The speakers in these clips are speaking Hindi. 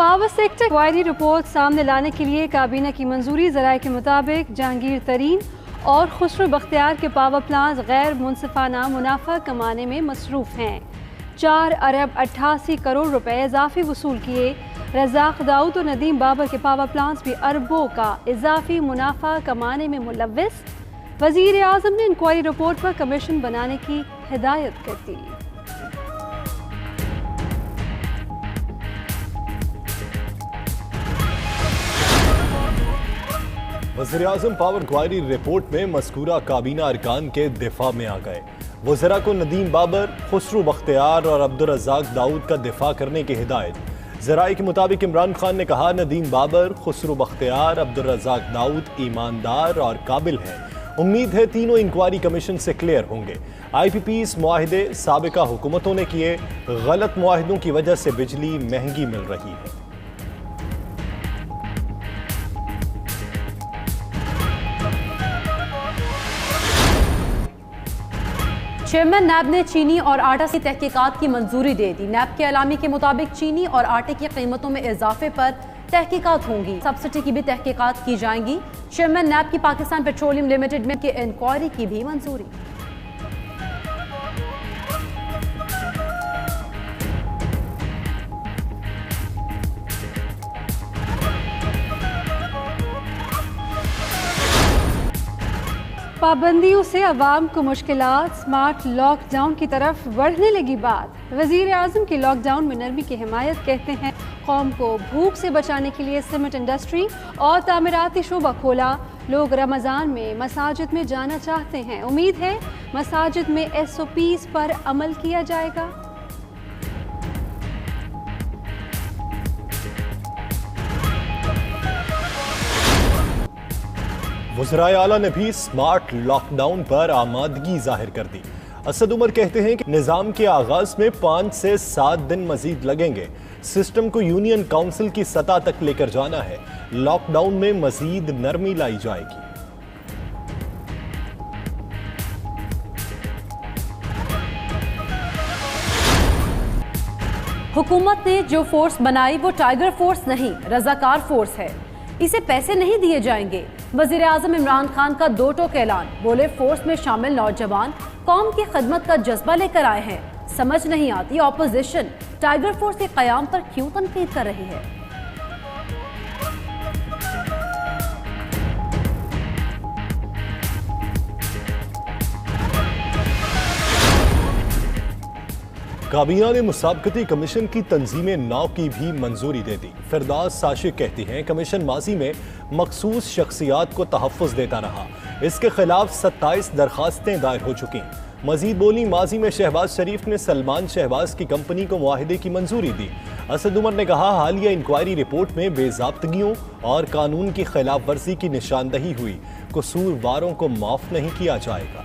पावर सेक्टर क्वायरी रिपोर्ट सामने लाने के लिए काबीना की मंजूरी। ज़राए के मुताबिक जहांगीर तरीन और खुसरो बख्तियार के पावर प्लांट गैर मुनसिफाना मुनाफा कमाने में मसरूफ़ हैं। 4 अरब 88 करोड़ रुपए इजाफी वसूल किए। रज़ाक दाऊद और नदीम बाबर के पावर प्लांट्स भी अरबों का इजाफी मुनाफा कमाने में मुलव्वस। वज़ीर आज़म ने इंक्वायरी रिपोर्ट पर कमीशन बनाने की हिदायत कर दी। वज़ीर-ए-आज़म पावर इंक्वायरी रिपोर्ट में मज़कूरा काबीना अरकान के दिफा में आ गए। वज़रा को नदीम बाबर, खुसरो बख्तियार और अब्दुल रज़ाक दाऊद का दिफा करने की हिदायत। ज़राए के मुताबिक इमरान खान ने कहा, नदीम बाबर, खुसरो बख्तियार, अब्दुल रज़ाक दाऊद ईमानदार और काबिल हैं। उम्मीद है तीनों इंक्वायरी कमीशन से क्लियर होंगे। IPPs मुआहिदे साबिका हुकूमतों ने किए, गलत मुआहिदों की वजह से बिजली महंगी मिल रही है। चेयरमैन नैब ने चीनी और आटा की तहकीकात की मंजूरी दे दी। नैब के एलामी के मुताबिक चीनी और आटे की कीमतों में इजाफे पर तहकीकात होंगी। सब्सिडी की भी तहकीकात की जाएंगी। चेयरमैन नैब की पाकिस्तान पेट्रोलियम लिमिटेड में की इंक्वायरी की भी मंजूरी। पाबंदियों से अवाम को मुश्किलात, स्मार्ट लॉकडाउन की तरफ बढ़ने लगी बात। वज़ीर आज़म की लॉकडाउन में नरमी की हिमायत। कहते हैं कौम को भूख से बचाने के लिए सीमेंट इंडस्ट्री और तामीराती शोबा खोला। लोग रमज़ान में मसाजिद में जाना चाहते हैं। उम्मीद है मसाजिद में SOPs पर अमल किया जाएगा। वज़राए आला ने भी स्मार्ट लॉकडाउन पर आमादगी जाहिर कर दी। असद उमर कहते हैं कि निज़ाम के आगाज में 5 से 7 दिन मजीद लगेंगे। सिस्टम को यूनियन काउंसिल की सतह तक लेकर जाना है। लॉकडाउन में मजीद नरमी लाई जाएगी। हुकूमत ने जो फोर्स बनाई वो टाइगर फोर्स नहीं, रजाकार फोर्स है। इसे पैसे नहीं दिए जाएंगे। वज़ीर आज़म इमरान खान का 2 टोक ऐलान। बोले, फोर्स में शामिल नौजवान कौम की खिदमत का जज्बा लेकर आए हैं। समझ नहीं आती ऑपोजिशन टाइगर फोर्स के क़याम पर क्यों तनकीद कर रही है। काबीना ने मुसाबकती कमीशन की तंजीम 9 की भी मंजूरी दे दी। फिरदौस साशिक कहती हैं, कमीशन माजी में मखसूस शख्सियात को तहफ़्फ़ुज़ देता रहा। इसके खिलाफ 27 दरखास्तें दायर हो चुकी। मजीद बोली, माजी में शहबाज शरीफ ने सलमान शहबाज की कंपनी को मुआहिदे की मंजूरी दी। असद उमर ने कहा, हालिया इंक्वायरी रिपोर्ट में बेज़ाब्तगियों और कानून की खिलाफ वर्जी की निशानदही हुई। कसूरवारों को माफ़ नहीं किया जाएगा।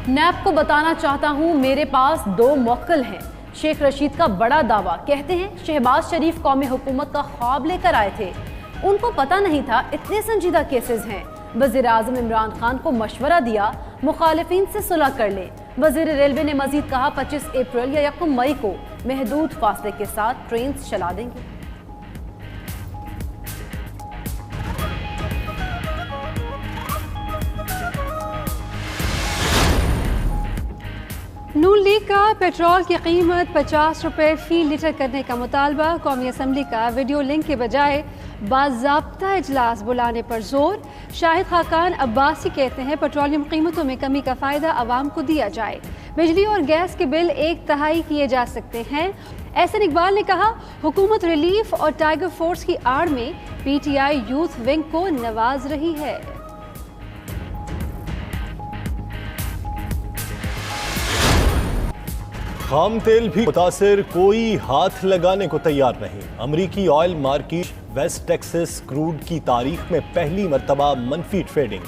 नैब को बताना चाहता हूं, मेरे पास 2 मौक्कल हैं। शेख रशीद का बड़ा दावा। कहते हैं शहबाज शरीफ कौमी हुकूमत का ख्वाब लेकर आए थे। उनको पता नहीं था इतने संजीदा केसेस हैं। वज़ीर आज़म इमरान खान को मशवरा दिया, मुखालिफिन से सुलह कर लें। वज़ीर रेलवे ने मजीद कहा, 25 अप्रैल या 1 मई को महदूद फासले के साथ ट्रेन चला देंगे। नून लीग का पेट्रोल की कीमत 50 रुपये फ़ी लीटर करने का मुतालबा। कौमी असम्बली का वीडियो लिंक के बजाय बाज़ाब्ता इजलास बुलाने पर जोर। शाहिद खाकान अब्बासी कहते हैं पेट्रोलियम कीमतों में कमी का फ़ायदा आवाम को दिया जाए। बिजली और गैस के बिल 1/3 किए जा सकते हैं। एहसन इकबाल ने कहा, हुकूमत रिलीफ और टाइगर फोर्स की आड़ में PTI यूथ विंग को नवाज रही है। खाम तेल भी मुतासिर, कोई हाथ लगाने को तैयार नहीं। अमरीकी oil market West Texas crude की तारीख में पहली मरतबा मनफी ट्रेडिंग।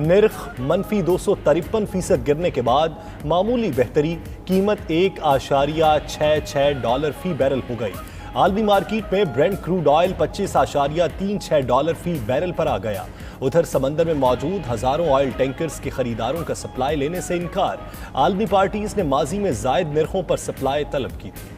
निर्ख मनफी 253% गिरने के बाद मामूली बेहतरी। कीमत $1.66 फ़ी बैरल हो गई। आलमी मार्केट में ब्रेंट क्रूड ऑयल $25.36 फी बैरल पर आ गया। उधर समंदर में मौजूद हजारों ऑयल टैंकर्स के खरीदारों का सप्लाई लेने से इनकार। आलमी पार्टीज ने माजी में जायद निर्खों पर सप्लाई तलब की थी।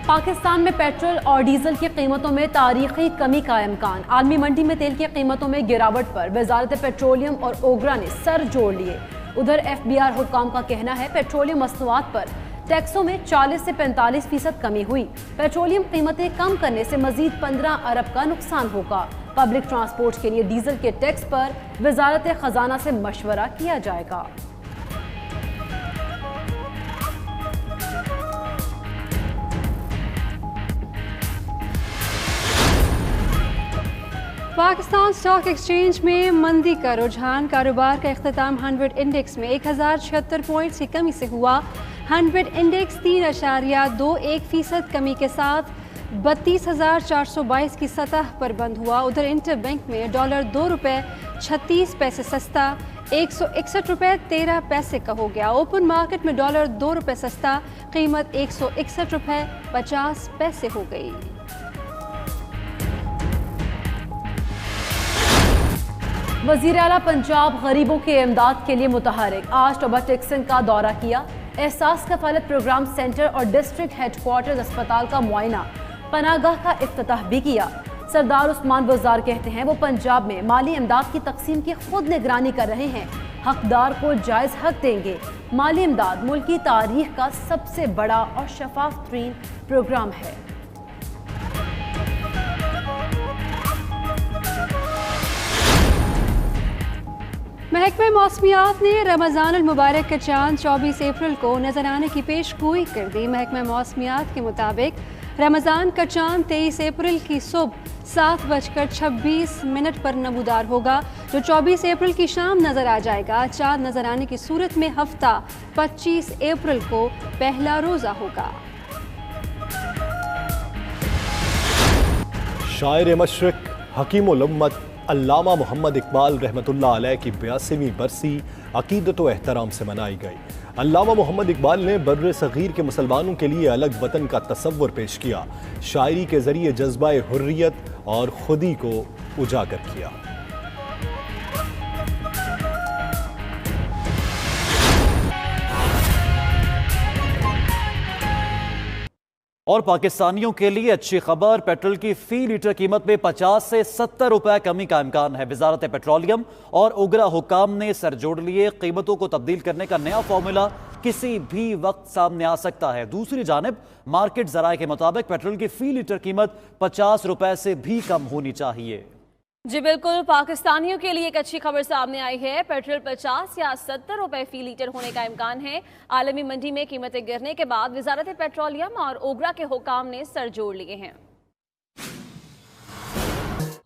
पाकिस्तान में पेट्रोल और डीजल की कीमतों में तारीखी कमी का इम्कान। आलमी मंडी में तेल की कीमतों में गिरावट पर वजारत पेट्रोलियम और ओगरा ने सर जोड़ लिए। उधर FBR हुक्काम का कहना है पेट्रोलियम मसनूआत पर टैक्सों में 40 से 45% कमी हुई। पेट्रोलियम कीमतें कम करने से मजीद 15 अरब का नुकसान होगा। पब्लिक ट्रांसपोर्ट के लिए डीजल के टैक्स पर वजारत खजाना से मशवरा किया जाएगा। पाकिस्तान स्टॉक एक्सचेंज में मंदी का रुझान। कारोबार का इख्तिताम 100 इंडेक्स में 1076 पॉइंट्स की कमी से हुआ। 100 इंडेक्स 3.21% कमी के साथ 32,422 की सतह पर बंद हुआ। उधर इंटरबैंक में डॉलर $2.36 सस्ता 161 रुपये 13 पैसे का हो गया। ओपन मार्केट में डॉलर $2 सस्ता कीमत 161 रुपये 50 पैसे हो गई। वज़ीर आला पंजाब गरीबों के इमदाद के लिए मुतहरिक। आज टोबा टेक्सन का दौरा किया। एहसास कफालत प्रोग्राम सेंटर और डिस्ट्रिक्ट हेडक्वार्टर्स अस्पताल का मुआयना, पनागाह का इफ्तिताह भी किया। सरदार उस्मान वज़ार कहते हैं वो पंजाब में माली इमदाद की तकसीम की खुद निगरानी कर रहे हैं, हकदार को जायज़ हक देंगे। माली इमदाद मुल्क की तारीख का सबसे बड़ा और शफाफ तरीन प्रोग्राम है। महकमे मौसमियात ने रमज़ान अल मुबारक का चांद 24 अप्रैल को नजर आने की पेश गोई कर दी। महकमे मौसमियात के मुताबिक रमज़ान का चांद 23 अप्रैल की सुबह 7:26 पर नमूदार होगा, जो 24 अप्रैल की शाम नजर आ जाएगा। चांद नजर आने की सूरत में हफ्ता 25 अप्रैल को पहला रोजा होगा। शायर मशरिक हकीमुल उम्मत अल्लामा मोहम्मद इकबाल रहमतुल्लाह अलैह की 82वीं बरसी अकीदत व एहतराम से मनाई गई। अल्लामा मोहम्मद इकबाल ने बर्र सगीर के मुसलमानों के लिए अलग वतन का तसव्वुर पेश किया। शायरी के जरिए जज्बा हुर्रियत और खुदी को उजागर किया। और पाकिस्तानियों के लिए अच्छी खबर, पेट्रोल की फी लीटर कीमत में 50 से 70 रुपए कमी का इम्कान है। वजारत पेट्रोलियम और उगरा हुकाम ने सर जोड़ लिए। कीमतों को तब्दील करने का नया फॉर्मूला किसी भी वक्त सामने आ सकता है। दूसरी जानिब मार्केट जराये के मुताबिक पेट्रोल की फी लीटर कीमत 50 रुपए से भी कम होनी चाहिए। जी बिल्कुल, पाकिस्तानियों के लिए एक अच्छी खबर सामने आई है। पेट्रोल 50 या 70 रुपए फी लीटर होने का इम्कान है। आलमी मंडी में कीमतें गिरने के बाद वजारत पेट्रोलियम और ओगरा के हुकाम ने सर जोड़ लिए हैं।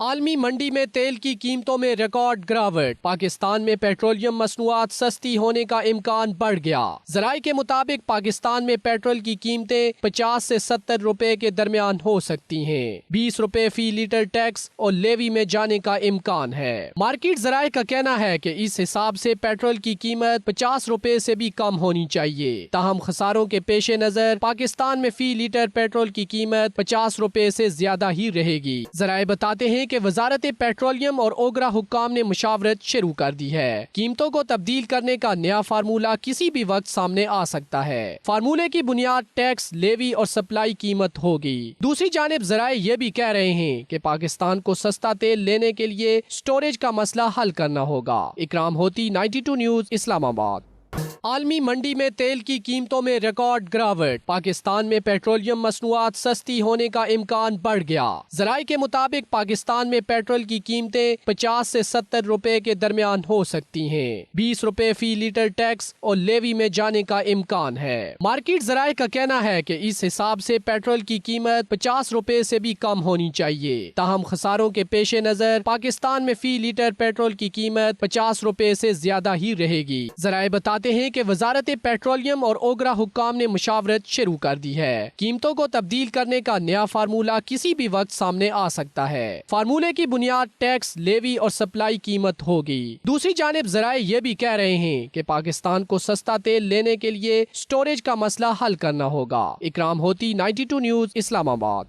आलमी मंडी में तेल की कीमतों में रिकॉर्ड गिरावट। पाकिस्तान में पेट्रोलियम मसनूआत सस्ती होने का इम्कान बढ़ गया। जराये के मुताबिक पाकिस्तान में पेट्रोल की कीमतें 50 से 70 रुपए के दरमियान हो सकती हैं। 20 रुपए फी लीटर टैक्स और लेवी में जाने का इम्कान है। मार्केट जराये का कहना है कि इस हिसाब से पेट्रोल की कीमत 50 रुपए से भी कम होनी चाहिए। ताहम खसारों के पेश नजर पाकिस्तान में फी लीटर पेट्रोल की कीमत 50 रुपए से ज्यादा ही रहेगी। जराये बताते हैं कि वजारत पेट्रोलियम और ओगरा हुक्काम ने मुशावरत शुरू कर दी है। कीमतों को तब्दील करने का नया फार्मूला किसी भी वक्त सामने आ सकता है। फार्मूले की बुनियाद टैक्स, लेवी और सप्लाई कीमत होगी। दूसरी जानिब जराये ये भी कह रहे हैं कि पाकिस्तान को सस्ता तेल लेने के लिए स्टोरेज का मसला हल करना होगा। इकराम होती, 92 न्यूज, इस्लामाबाद। आलमी मंडी में तेल की कीमतों में रिकॉर्ड गिरावट। पाकिस्तान में पेट्रोलियम मसनूआत सस्ती होने का इम्कान बढ़ गया। जराये के मुताबिक पाकिस्तान में पेट्रोल की कीमतें 50 से 70 रुपए के दरमियान हो सकती हैं। 20 रुपए फी लीटर टैक्स और लेवी में जाने का इम्कान है। मार्केट जराये का कहना है कि इस हिसाब से पेट्रोल की कीमत 50 रुपए से भी कम होनी चाहिए। ताहम खसारों के पेश नजर पाकिस्तान में फी लीटर पेट्रोल की कीमत 50 रुपए से ज्यादा ही रहेगी। जराये बताते हैं कि वजारत पेट्रोलियम और ओगरा हुक्काम ने मुशावरत शुरू कर दी है। कीमतों को तब्दील करने का नया फार्मूला किसी भी वक्त सामने आ सकता है। फार्मूले की बुनियाद टैक्स, लेवी और सप्लाई कीमत होगी। दूसरी जानिब ज़राए ये भी कह रहे हैं कि पाकिस्तान को सस्ता तेल लेने के लिए स्टोरेज का मसला हल करना होगा। इकराम होती, 92 न्यूज़, इस्लामाबाद।